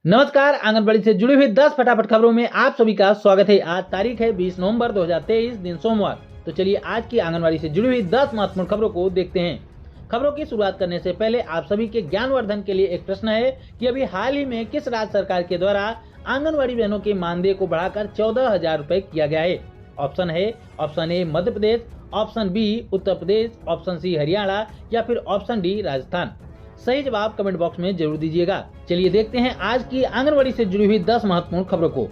नमस्कार। आंगनबाड़ी से जुड़ी हुई 10 फटाफट खबरों में आप सभी का स्वागत है। आज तारीख है 20 नवंबर 2023, दिन सोमवार। तो चलिए आज की आंगनबाड़ी से जुड़ी हुई 10 महत्वपूर्ण खबरों को देखते हैं। खबरों की शुरुआत करने से पहले आप सभी के ज्ञानवर्धन के लिए एक प्रश्न है कि अभी हाल ही में किस राज्य सरकार के द्वारा आंगनबाड़ी बहनों के मानदेय को बढ़ाकर 14,000 रुपए किया गया है। ऑप्शन है option A Madhya Pradesh, option B Uttar Pradesh, option C Haryana या फिर ऑप्शन डी राजस्थान। सही जवाब कमेंट बॉक्स में जरूर दीजिएगा। चलिए देखते हैं आज की आंगनबाड़ी से जुड़ी हुई 10 महत्वपूर्ण खबरों को।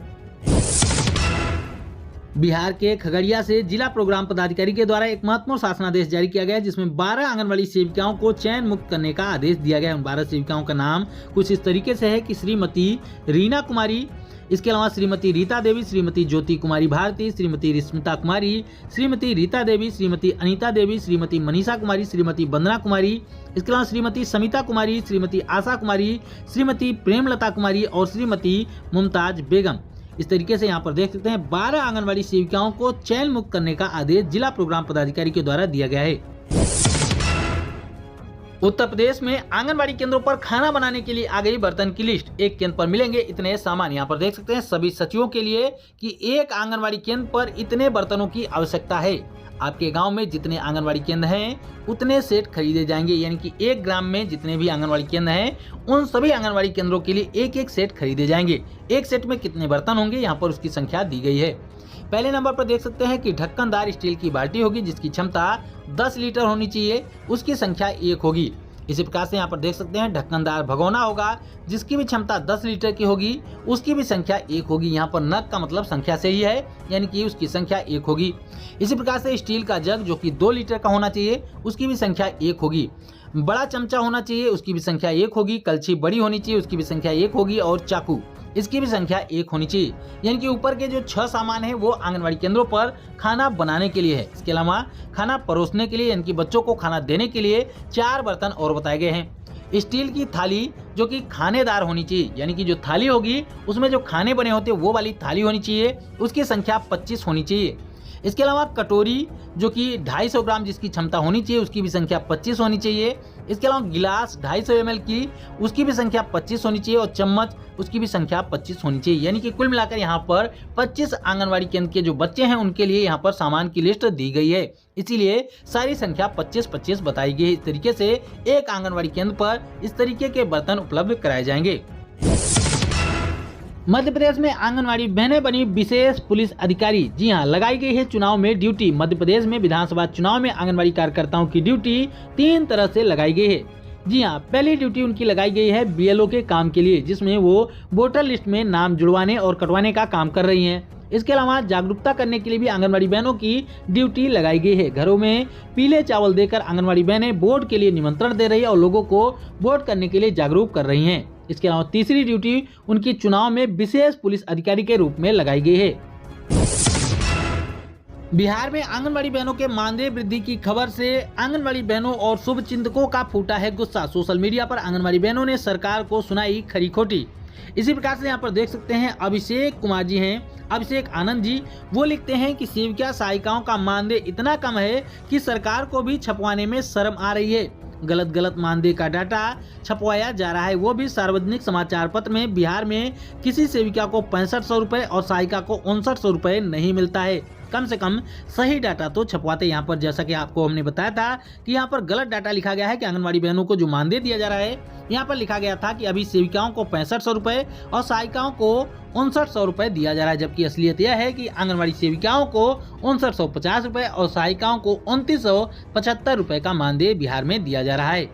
बिहार के खगड़िया से जिला प्रोग्राम पदाधिकारी के द्वारा एक महत्वपूर्ण शासनादेश जारी किया गया है, जिसमें 12 आंगनबाड़ी सेविकाओं को चयन मुक्त करने का आदेश दिया गया है। उन 12 सेविकाओं का नाम कुछ इस तरीके से है कि श्रीमती रीना कुमारी, इसके अलावा श्रीमती रीता देवी, श्रीमती ज्योति कुमारी भारती, श्रीमती रिस्मिता कुमारी, श्रीमती रीता देवी, श्रीमती अनीता देवी, श्रीमती मनीषा कुमारी, श्रीमती वंदना कुमारी, इसके अलावा श्रीमती समिता कुमारी, श्रीमती आशा कुमारी, श्रीमती प्रेमलता कुमारी और श्रीमती मुमताज बेगम। इस तरीके से यहाँ पर देख सकते हैं 12 आंगनबाड़ी सेविकाओं को चयन मुक्त करने का आदेश जिला प्रोग्राम पदाधिकारी के द्वारा दिया गया है। उत्तर प्रदेश में आंगनबाड़ी केंद्रों पर खाना बनाने के लिए आ गई बर्तन की लिस्ट। एक केंद्र पर मिलेंगे इतने सामान। यहाँ पर देख सकते हैं सभी सचिवों के लिए कि एक आंगनबाड़ी केंद्र पर इतने बर्तनों की आवश्यकता है। आपके गांव में जितने आंगनबाड़ी केंद्र हैं उतने सेट खरीदे जाएंगे, यानी कि एक ग्राम में जितने भी आंगनबाड़ी केंद्र हैं उन सभी आंगनबाड़ी केंद्रों के लिए एक एक सेट खरीदे जाएंगे। एक सेट में कितने बर्तन होंगे यहाँ पर उसकी संख्या दी गई है। पहले नंबर पर देख सकते हैं कि ढक्कनदार स्टील की बाल्टी होगी जिसकी क्षमता 10 लीटर होनी चाहिए, उसकी संख्या 1 होगी। इसी प्रकार से यहाँ पर देख सकते हैं ढक्कनदार भगोना होगा जिसकी भी क्षमता 10 लीटर की होगी, उसकी भी संख्या 1 होगी। यहाँ पर नग का मतलब संख्या से ही है, यानी कि उसकी संख्या 1 होगी। इसी प्रकार से स्टील का जग जो कि 2 लीटर का होना चाहिए उसकी भी संख्या 1 होगी। बड़ा चमचा होना चाहिए उसकी भी संख्या 1 होगी। कलछी बड़ी होनी चाहिए उसकी भी संख्या 1 होगी और चाकू इसकी भी संख्या 1 होनी चाहिए। यानी कि ऊपर के जो 6 सामान है वो आंगनबाड़ी केंद्रों पर खाना बनाने के लिए है। इसके अलावा खाना परोसने के लिए यानी कि बच्चों को खाना देने के लिए 4 बर्तन और बताए गए हैं। स्टील की थाली जो कि खानेदार होनी चाहिए, यानी कि जो थाली होगी उसमें जो खाने बने होते हैं वो वाली थाली होनी चाहिए, उसकी संख्या 25 होनी चाहिए। इसके अलावा कटोरी जो कि 250 ग्राम जिसकी क्षमता होनी चाहिए उसकी भी संख्या 25 होनी चाहिए। इसके अलावा गिलास 250 ml की उसकी भी संख्या 25 होनी चाहिए और चम्मच उसकी भी संख्या 25 होनी चाहिए। यानी कि कुल मिलाकर यहाँ पर 25 आंगनबाड़ी केंद्र के जो बच्चे हैं उनके लिए यहाँ पर सामान की लिस्ट दी गई है, इसीलिए सारी संख्या 25-25 बताई गई है। इस तरीके से एक आंगनबाड़ी केंद्र पर इस तरीके के बर्तन उपलब्ध कराए जाएंगे। मध्य प्रदेश में आंगनबाड़ी बहनें बनी विशेष पुलिस अधिकारी। जी हां, लगाई गई है चुनाव में ड्यूटी। मध्य प्रदेश में विधानसभा चुनाव में आंगनबाड़ी कार्यकर्ताओं की ड्यूटी 3 तरह से लगाई गई है। जी हां, पहली ड्यूटी उनकी लगाई गई है बीएलओ के काम के लिए, जिसमें वो वोटर लिस्ट में नाम जुड़वाने और कटवाने का काम कर रही हैं। इसके अलावा जागरूकता करने के लिए भी आंगनबाड़ी बहनों की ड्यूटी लगाई गई है। घरों में पीले चावल देकर आंगनबाड़ी बहनें वोट के लिए निमंत्रण दे रही है और लोगों को वोट करने के लिए जागरूक कर रही हैं। इसके अलावा तीसरी ड्यूटी उनकी चुनाव में विशेष पुलिस अधिकारी के रूप में लगाई गई है। बिहार में आंगनबाड़ी बहनों के मानदेय वृद्धि की खबर से आंगनबाड़ी बहनों और शुभचिंतकों का फूटा है गुस्सा। सोशल मीडिया पर आंगनबाड़ी बहनों ने सरकार को सुनाई खरी खोटी। इसी प्रकार से यहाँ पर देख सकते हैं अभिषेक कुमार जी हैं, अभिषेक आनंद जी, वो लिखते हैं कि सेविका सहायिकाओं का मानदेय इतना कम है कि सरकार को भी छपवाने में शर्म आ रही है। गलत मानदेय का डाटा छपवाया जा रहा है, वो भी सार्वजनिक समाचार पत्र में। बिहार में किसी सेविका को 6500 रुपए और सहायिका को 5900 रुपए नहीं मिलता है। कम से कम सही डाटा तो छपवाते। यहाँ पर जैसा कि आपको हमने बताया था कि यहाँ पर गलत डाटा लिखा गया है कि आंगनबाड़ी बहनों को जो मानदेय दिया जा रहा है, यहाँ पर लिखा गया था कि अभी सेविकाओं को 6500 रुपए और सहायिकाओं को 5900 रुपए दिया जा रहा है, जबकि असलियत यह है कि आंगनबाड़ी सेविकाओं को 5950 रुपए और सहायिकाओं को 2975 रुपए का मानदेय बिहार में दिया जा रहा है।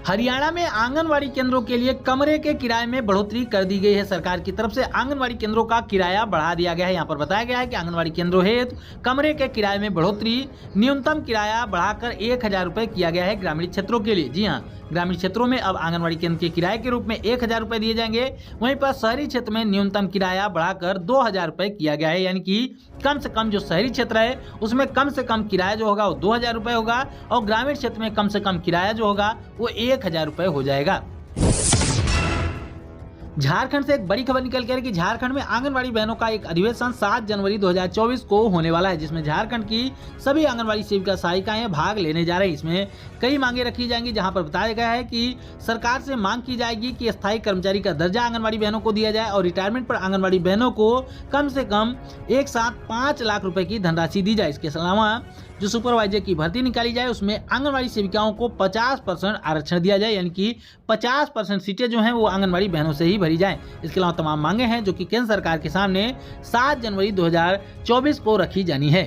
हरियाणा में आंगनबाड़ी केंद्रों के लिए कमरे के किराए में बढ़ोतरी कर दी गई है। सरकार की तरफ से आंगनबाड़ी केंद्रों का किराया बढ़ा दिया गया है। यहाँ पर बताया गया है कि आंगनबाड़ी केंद्रों हेतु कमरे के किराए में बढ़ोतरी, न्यूनतम किराया बढ़ाकर 1000 रुपए किया गया है ग्रामीण क्षेत्रों के लिए। जी हाँ, ग्रामीण क्षेत्रों में अब आंगनबाड़ी केंद्र के किराए के रूप में 1000 रुपए दिए जाएंगे। वहीं पर शहरी क्षेत्र में न्यूनतम किराया बढ़ाकर 2000 रुपए किया गया है, यानी कि कम से कम जो शहरी क्षेत्र है उसमें कम से कम किराया जो होगा वो 2000 रुपए होगा और ग्रामीण क्षेत्र में कम से कम किराया जो होगा वो 1000 रुपए हो जाएगा। झारखंड से एक बड़ी खबर निकल के आ रही है कि झारखंड में आंगनवाड़ी बहनों का एक अधिवेशन 7 जनवरी 2024 को होने वाला है, जिसमें झारखंड की सभी आंगनवाड़ी सेविका सहायिकाएं भाग लेने जा रही हैं। इसमें कई मांगे रखी जाएंगी, जहां पर बताया गया है कि सरकार से मांग की जाएगी कि स्थायी कर्मचारी का दर्जा आंगनवाड़ी बहनों को दिया जाए और रिटायरमेंट पर आंगनवाड़ी बहनों को कम से कम एक साथ 5 लाख रुपए की धनराशि दी जाए। इसके अलावा जो सुपरवाइजर की भर्ती निकाली जाए उसमें आंगनवाड़ी सेविकाओं को 50% आरक्षण दिया जाए, यानी कि 50% सीटें जो हैं वो आंगनवाड़ी बहनों से ही भरी जाएं। इसके अलावा तमाम मांगे हैं जो कि केंद्र सरकार के सामने 7 जनवरी 2024 को रखी जानी है।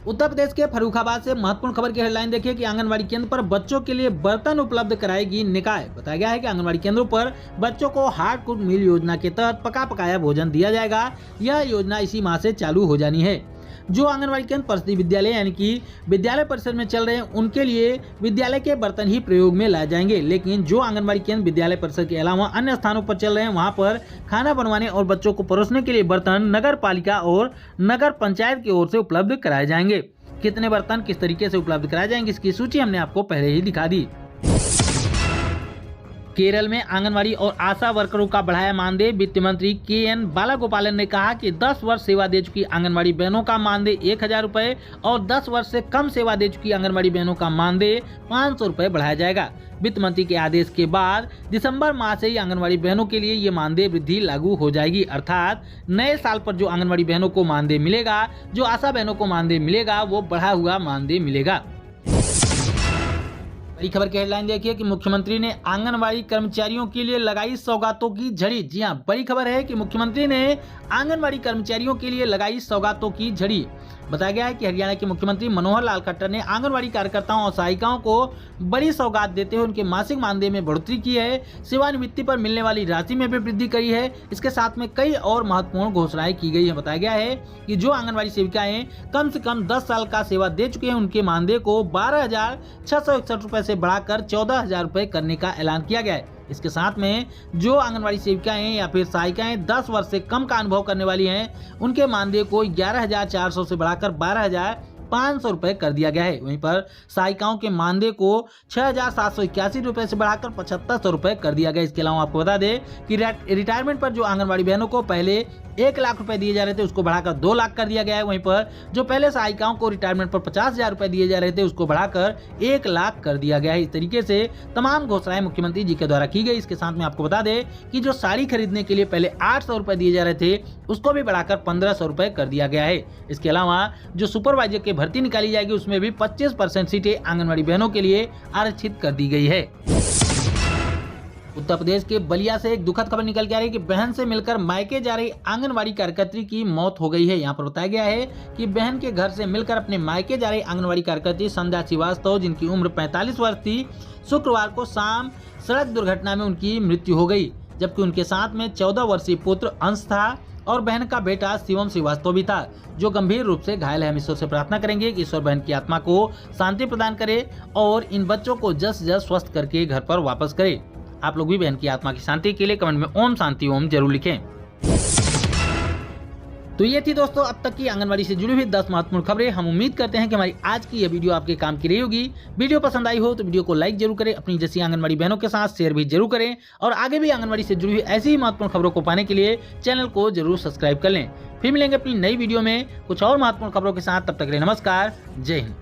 उत्तर प्रदेश के फर्रुखाबाद से महत्वपूर्ण खबर की हेडलाइन देखिए कि आंगनवाड़ी केंद्र पर बच्चों के लिए बर्तन उपलब्ध कराएगी निकाय। बताया गया है कि आंगनवाड़ी केंद्रों पर बच्चों को हार्ड कुक मील योजना के तहत पका पकाया भोजन दिया जाएगा। यह योजना इसी माह से चालू हो जानी है। जो आंगनवाड़ी केंद्र परिषद विद्यालय यानी कि विद्यालय परिसर में चल रहे हैं उनके लिए विद्यालय के बर्तन ही प्रयोग में लाए जाएंगे, लेकिन जो आंगनवाड़ी केंद्र विद्यालय परिसर के अलावा अन्य स्थानों पर चल रहे हैं वहां पर खाना बनवाने और बच्चों को परोसने के लिए बर्तन नगर पालिका और नगर पंचायत की ओर से उपलब्ध कराए जाएंगे। कितने बर्तन किस तरीके से उपलब्ध कराए जाएंगे इसकी सूची हमने आपको पहले ही दिखा दी। केरल में आंगनवाड़ी और आशा वर्करों का बढ़ाया मानदेय। वित्त मंत्री के.एन. बालागोपालन ने कहा कि 10 वर्ष सेवा दे चुकी आंगनवाड़ी बहनों का मानदेय 1000 रुपए और 10 वर्ष से कम सेवा दे चुकी आंगनवाड़ी बहनों का मानदेय 500 रुपए बढ़ाया जाएगा। वित्त मंत्री के आदेश के बाद दिसंबर माह से ही आंगनवाड़ी बहनों के लिए ये मानदेय वृद्धि लागू हो जाएगी, अर्थात नए साल पर जो आंगनवाड़ी बहनों को मानदेय मिलेगा, जो आशा बहनों को मानदेय मिलेगा, वो बढ़ा हुआ मानदेय मिलेगा। बड़ी खबर की हेडलाइन देखिए कि मुख्यमंत्री ने आंगनवाड़ी कर्मचारियों के लिए लगाई सौगातों की झड़ी। जी हां, बड़ी खबर है कि मुख्यमंत्री ने आंगनवाड़ी कर्मचारियों के लिए लगाई सौगातों की झड़ी। बताया गया है कि हरियाणा के मुख्यमंत्री मनोहर लाल खट्टर ने आंगनवाड़ी कार्यकर्ताओं और सहायिकाओं को बड़ी सौगात देते हुए उनके मासिक मानदेय में बढ़ोतरी की है, सेवानिवृत्ति पर मिलने वाली राशि में भी वृद्धि करी है। इसके साथ में कई और महत्वपूर्ण घोषणाएं की गई है। बताया गया है कि जो आंगनवाड़ी सेविकाएं कम से कम 10 साल का सेवा दे चुके हैं उनके मानदेय को 12,661 रुपए से बढ़ाकर 14,000 रुपए करने का ऐलान किया गया है। इसके साथ में जो आंगनवाड़ी सेविकाएं या फिर सहायिकाएं 10 वर्ष से कम का अनुभव करने वाली हैं उनके मानदेय को 11,400 से बढ़ाकर 12,500 रुपए कर दिया गया है। वहीं पर सहायिकाओं के मानदेय को 6,781 रुपए से बढ़ाकर 7,500 रुपए कर दिया गया। इसके अलावा आपको बता दें कि रिटायरमेंट पर जो आंगनवाड़ी बहनों को पहले 1 लाख रुपए दिए जा रहे थे उसको बढ़ाकर 2 लाख कर दिया गया है। वहीं पर जो पहले सहायिकाओं को रिटायरमेंट पर 50,000 रुपए दिए जा रहे थे उसको बढ़ाकर 1 लाख कर दिया गया है। इस तरीके से तमाम घोषणाएं मुख्यमंत्री जी के द्वारा की गई। इसके साथ में आपको बता दें कि जो साड़ी खरीदने के लिए पहले 800 रुपए दिए जा रहे थे उसको भी बढ़ाकर 1,500 रुपए कर दिया गया है। इसके अलावा जो सुपरवाइजर की भर्ती निकाली जाएगी उसमें भी 25% सीटें आंगनवाड़ी बहनों के लिए आरक्षित कर दी गई है। उत्तर प्रदेश के बलिया से एक दुखद खबर निकल के आ रही है कि बहन से मिलकर मायके जा रही आंगनवाड़ी कार्यकर्त्री की मौत हो गई है। यहाँ पर बताया गया है कि बहन के घर से मिलकर अपने मायके जा रही आंगनवाड़ी कार्यकर्त्री संध्या श्रीवास्तव, जिनकी उम्र 45 वर्ष थी, शुक्रवार को शाम सड़क दुर्घटना में उनकी मृत्यु हो गई, जबकि उनके साथ में 14 वर्षीय पुत्र अंश था और बहन का बेटा शिवम श्रीवास्तव भी था, जो गंभीर रूप से घायल है। हम ईश्वर से प्रार्थना करेंगे कि ईश्वर बहन की आत्मा को शांति प्रदान करे और इन बच्चों को जल्द से जल्द स्वस्थ करके घर पर वापस करे। आप लोग भी बहन की आत्मा की शांति के लिए कमेंट में ओम शांति ओम जरूर लिखें। तो ये थी दोस्तों अब तक की आंगनवाड़ी से जुड़ी हुई 10 महत्वपूर्ण खबरें। हम उम्मीद करते हैं कि हमारी आज की यह वीडियो आपके काम की रही होगी। वीडियो पसंद आई हो तो वीडियो को लाइक जरूर करें, अपनी जैसी आंगनवाड़ी बहनों के साथ शेयर भी जरूर करें और आगे भी आंगनवाड़ी से जुड़ी हुई ऐसी ही महत्वपूर्ण खबरों को पाने के लिए चैनल को जरूर सब्सक्राइब कर लें। फिर मिलेंगे अपनी नई वीडियो में कुछ और महत्वपूर्ण खबरों के साथ। तब तक के लिए नमस्कार, जय हिंद।